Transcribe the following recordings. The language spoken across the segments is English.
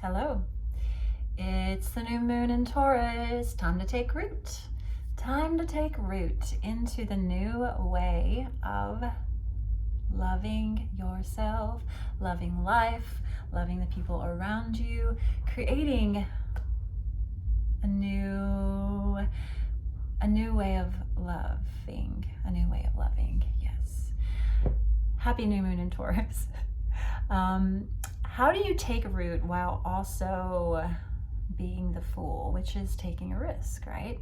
Hello. It's the new moon in Taurus. Time to take root. Time to take root into the new way of loving yourself, loving life, loving the people around you, creating a new way of loving, yes. Happy new moon in Taurus. How do you take root while also being the fool, which is taking a risk, right?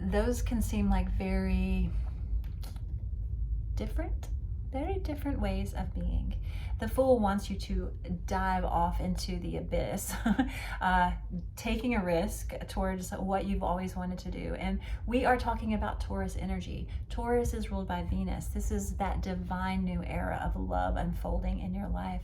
Those can seem like very different ways of being. The fool wants you to dive off into the abyss, taking a risk towards what you've always wanted to do. And we are talking about Taurus energy. Taurus is ruled by Venus. This is that divine new era of love unfolding in your life.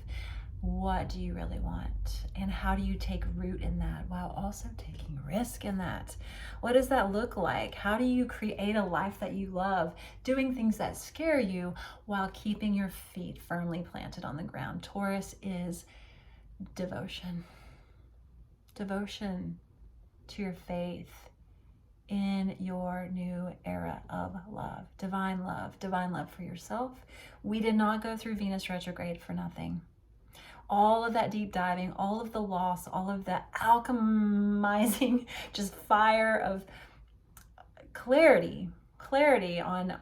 What do you really want? And how do you take root in that while also taking risk in that? What does that look like? How do you create a life that you love, doing things that scare you while keeping your feet firmly planted on the ground? Taurus is devotion. Devotion to your faith in your new era of love. Divine love for yourself. We did not go through Venus retrograde for nothing. All of that deep diving, all of the loss, all of the alchemizing, just fire of clarity on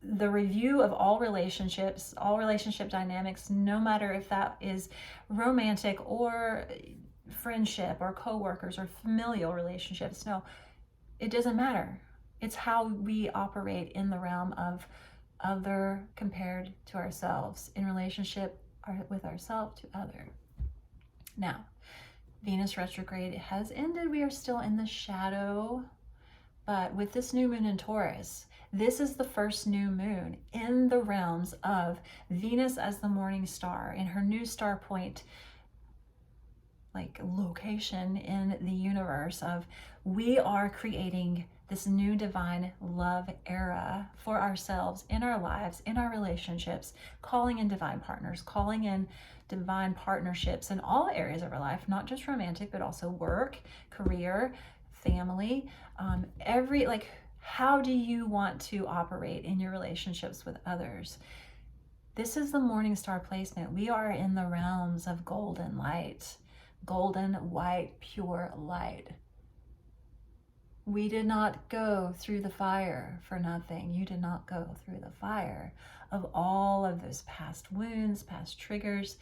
the review of all relationships, all relationship dynamics, no matter if that is romantic or friendship or coworkers or familial relationships. No, it doesn't matter. It's how we operate in the realm of other compared to ourselves, in relationship with ourselves to other. Now, Venus retrograde has ended. We are still in the shadow, but with this new moon in Taurus, this is the first new moon in the realms of Venus as the morning star in her new star point, like location in the universe of we are creating this new divine love era for ourselves, in our lives, in our relationships, calling in divine partners, calling in divine partnerships in all areas of our life, not just romantic, but also work, career, family, how do you want to operate in your relationships with others? This is the morning star placement. We are in the realms of golden light, golden, white, pure light. We did not go through the fire for nothing. You did not go through the fire of all of those past wounds, past triggers,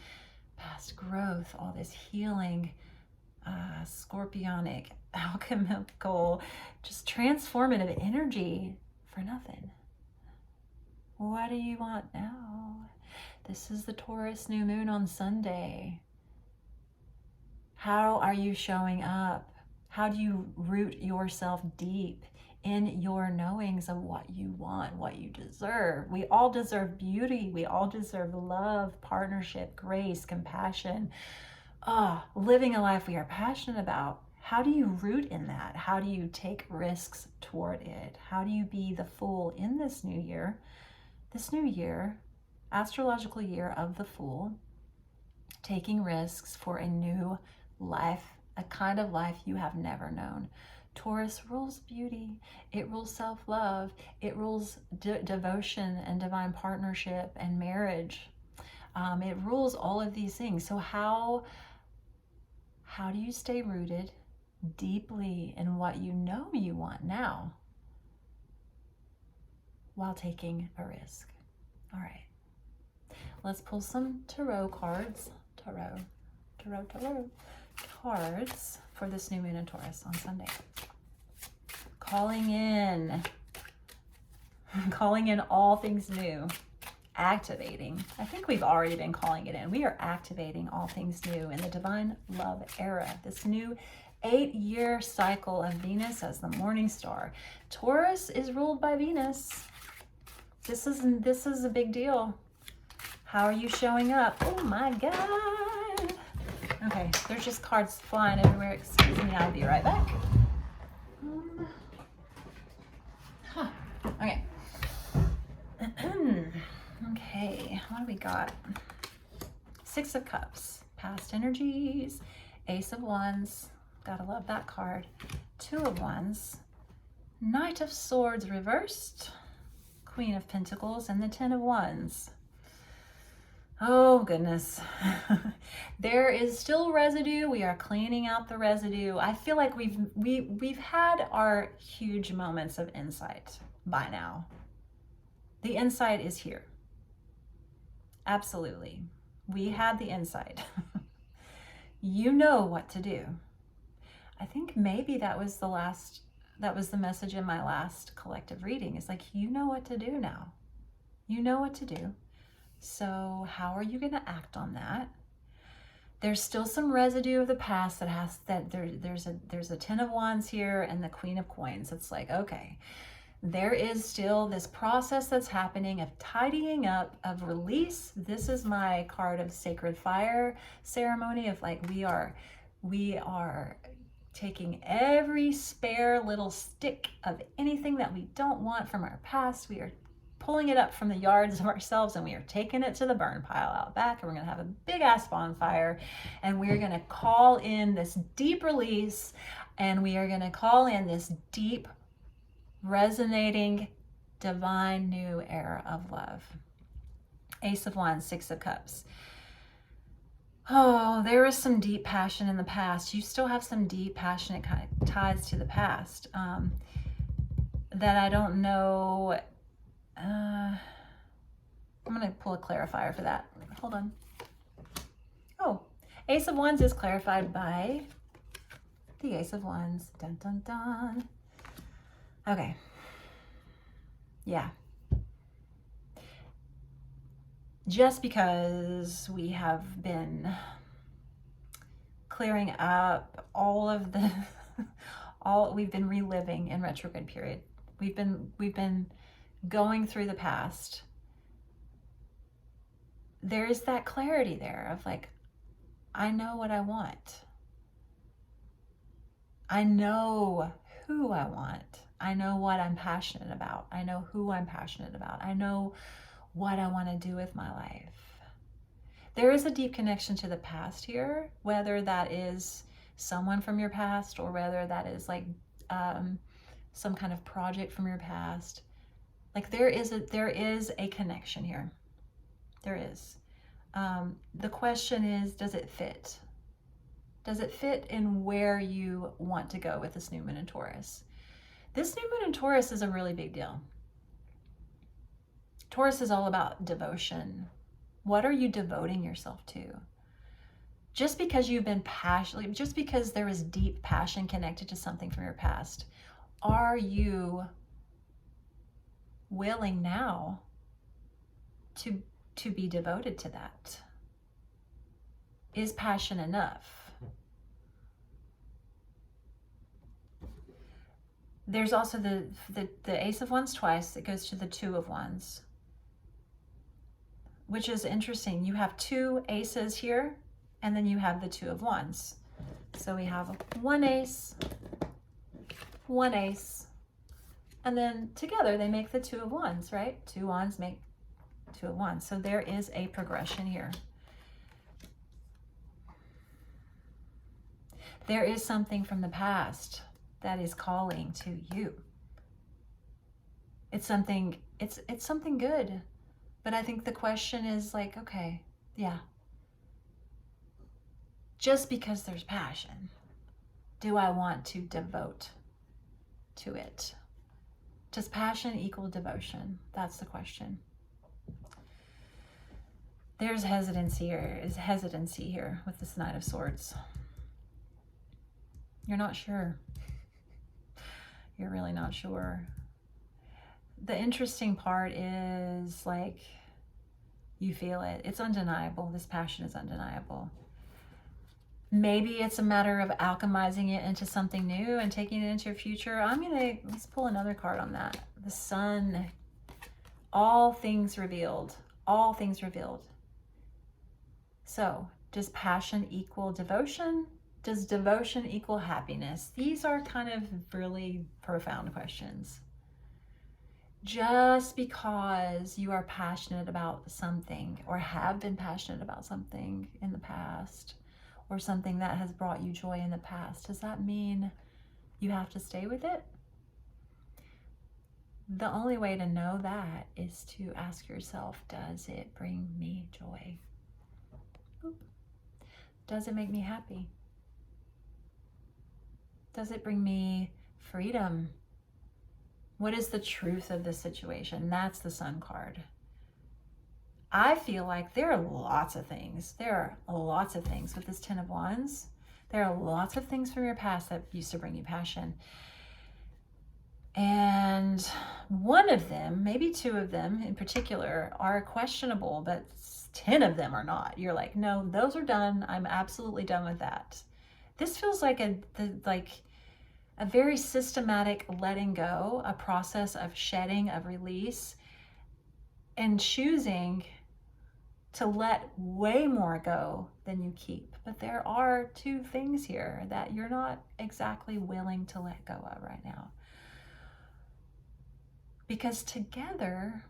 past growth, all this healing, scorpionic, alchemical, just transformative energy for nothing. What do you want now? This is the Taurus new moon on Sunday. How are you showing up? How do you root yourself deep in your knowings of what you want, what you deserve? We all deserve beauty. We all deserve love, partnership, grace, compassion, living a life we are passionate about. How do you root in that? How do you take risks toward it? How do you be the fool in this new year? This new year, astrological year of the fool, taking risks for a new life, a kind of life you have never known. Taurus rules beauty. It rules self-love. It rules devotion and divine partnership and marriage. It rules all of these things. So how do you stay rooted deeply in what you know you want now while taking a risk? All right. Let's pull some tarot cards. Tarot cards for this new moon in Taurus on Sunday. Calling in all things new, activating. I think we've already been calling it in. We are activating all things new in the divine love era, this new 8-year cycle of Venus as the morning star. Taurus is ruled by Venus. This is a big deal. How are you showing up? Oh my God. Okay, there's just cards flying everywhere. Excuse me, I'll be right back. Okay. Okay, what do we got? 6 of Cups, past energies. Ace of Wands, gotta love that card. Two of Wands, Knight of Swords reversed, Queen of Pentacles, and the Ten of Wands. Oh goodness. There is still residue. We are cleaning out the residue. I feel like we've had our huge moments of insight by now. The insight is here. Absolutely. We had the insight. You know what to do. I think maybe that was the message in my last collective reading. It's like, you know what to do now. You know what to do. So how are you going to act on that? There's still some residue of the past there's a Ten of Wands here and the Queen of Coins. It's like, okay, there is still this process that's happening of tidying up, of release. This is my card of sacred fire ceremony, of like, we are taking every spare little stick of anything that we don't want from our past. We are pulling it up from the yards of ourselves, and we are taking it to the burn pile out back, and we're going to have a big ass bonfire, and we're going to call in this deep release, and we are going to call in this deep, resonating, divine new era of love. Ace of Wands, Six of Cups. Oh, there is some deep passion in the past. You still have some deep, passionate ties to the past that I don't know. I'm going to pull a clarifier for that. Hold on. Oh, Ace of Wands is clarified by the Ace of Wands. Dun, dun, dun. Okay. Yeah. Just because we have been clearing up all of the, we've been reliving in retrograde period. We've been going through the past. There is that clarity there of like, I know what I want. I know who I want. I know what I'm passionate about. I know who I'm passionate about. I know what I want to do with my life. There is a deep connection to the past here, whether that is someone from your past or whether that is like some kind of project from your past. Like there is a connection here. There is. The question is, does it fit? Does it fit in where you want to go with this new moon in Taurus? This new moon in Taurus is a really big deal. Taurus is all about devotion. What are you devoting yourself to? Just because you've been passionate, just because there is deep passion connected to something from your past, are you willing now to be devoted to that? Is passion enough? There's also the Ace of Wands twice. It goes to the Two of Wands, which is interesting. You have two aces here, and then you have the Two of Wands. So we have one ace, and then together they make the Two of Wands, right? Two wands make Two of Wands. So there is a progression here. There is something from the past that is calling to you. It's something good. But I think the question is like, okay, yeah. Just because there's passion, do I want to devote to it? Does passion equal devotion? That's the question. There's hesitancy here with this Knight of Swords. You're not sure. You're really not sure. The interesting part is like, you feel it. It's undeniable. This passion is undeniable. Maybe it's a matter of alchemizing it into something new and taking it into your future. Let's pull another card on that. The Sun. All things revealed. All things revealed. So, does passion equal devotion? Does devotion equal happiness? These are kind of really profound questions. Just because you are passionate about something or have been passionate about something in the past or something that has brought you joy in the past, does that mean you have to stay with it? The only way to know that is to ask yourself, does it bring me joy? Does it make me happy? Does it bring me freedom? What is the truth of the situation? That's the Sun card. I feel like there are lots of things. There are lots of things with this Ten of Wands. There are lots of things from your past that used to bring you passion. And one of them, maybe two of them in particular, are questionable, but 10 of them are not. You're like, no, those are done. I'm absolutely done with that. This feels like a very systematic letting go, a process of shedding, of release, and choosing to let way more go than you keep. But there are two things here that you're not exactly willing to let go of right now. Because together,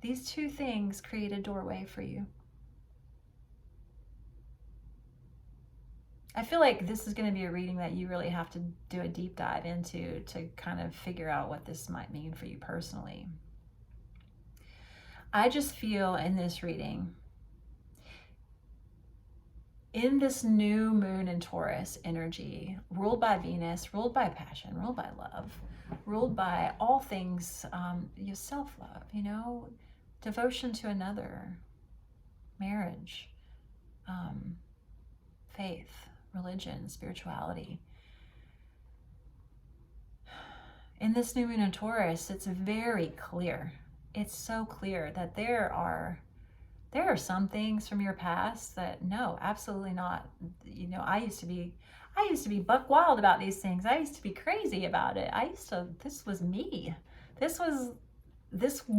these two things create a doorway for you. I feel like this is going to be a reading that you really have to do a deep dive into to kind of figure out what this might mean for you personally. I just feel in this reading, in this new moon in Taurus energy, ruled by Venus, ruled by passion, ruled by love, ruled by all things, your self-love, devotion to another, marriage, faith, religion, spirituality. In this new moon in Taurus, it's very clear. It's so clear that there are some things from your past that no, absolutely not. I used to be buck wild about these things. I used to be crazy about it. This was me. This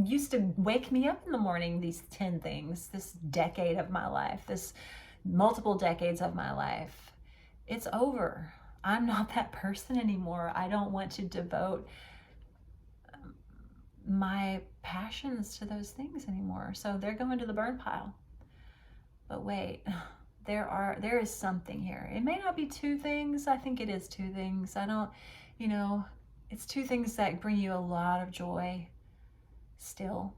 used to wake me up in the morning, these 10 things, this decade of my life, this multiple decades of my life. It's over. I'm not that person anymore. I don't want to devote my passions to those things anymore. So they're going to the burn pile. But wait, there is something here. It may not be two things. I think it is two things. It's two things that bring you a lot of joy still.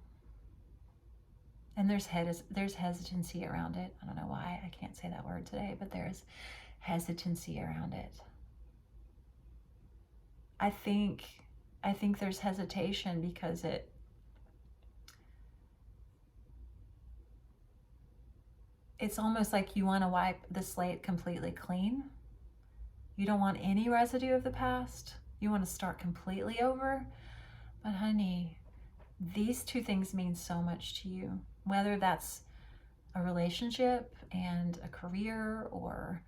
And there's hesitancy around it. I don't know why I can't say that word today, but there's hesitancy around it. I think there's hesitation because it's almost like you want to wipe the slate completely clean. You don't want any residue of the past. You want to start completely over. But honey, these two things mean so much to you, whether that's a relationship and a career, or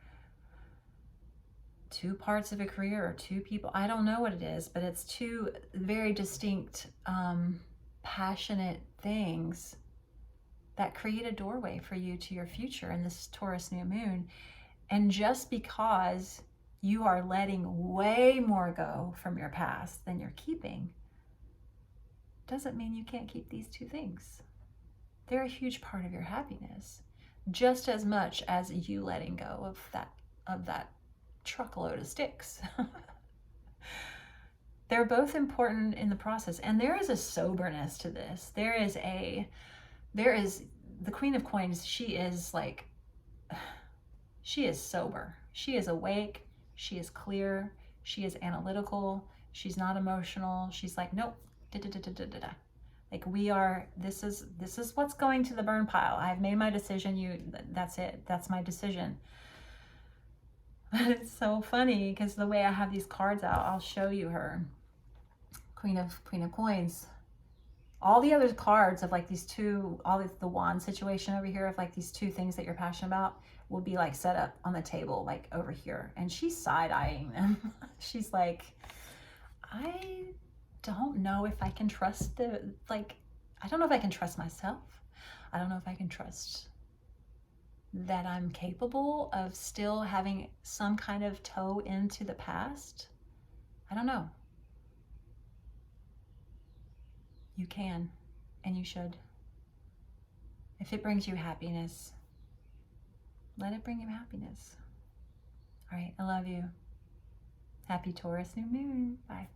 two parts of a career, or two people. I don't know what it is, but it's two very distinct, passionate things that create a doorway for you to your future in this Taurus new moon. And just because you are letting way more go from your past than you're keeping, doesn't mean you can't keep these two things. They're a huge part of your happiness, just as much as you letting go of that truckload of sticks. They're both important in the process, and there is a soberness to this. There is the Queen of Coins. She is sober. She is awake. She is clear. She is analytical. She's not emotional. She's like, nope. Like, this is what's going to the burn pile. I've made my decision. That's it. That's my decision. But it's so funny because the way I have these cards out, I'll show you her. Queen of Coins. All the other cards of like these two, the wand situation over here of like these two things that you're passionate about will be like set up on the table, like over here. And she's side-eyeing them. She's like, I don't know if I can trust I don't know if I can trust myself. I don't know if I can trust that I'm capable of still having some kind of toe into the past. I don't know. You can, and you should. If it brings you happiness, let it bring you happiness. All right, I love you. Happy Taurus New Moon. Bye.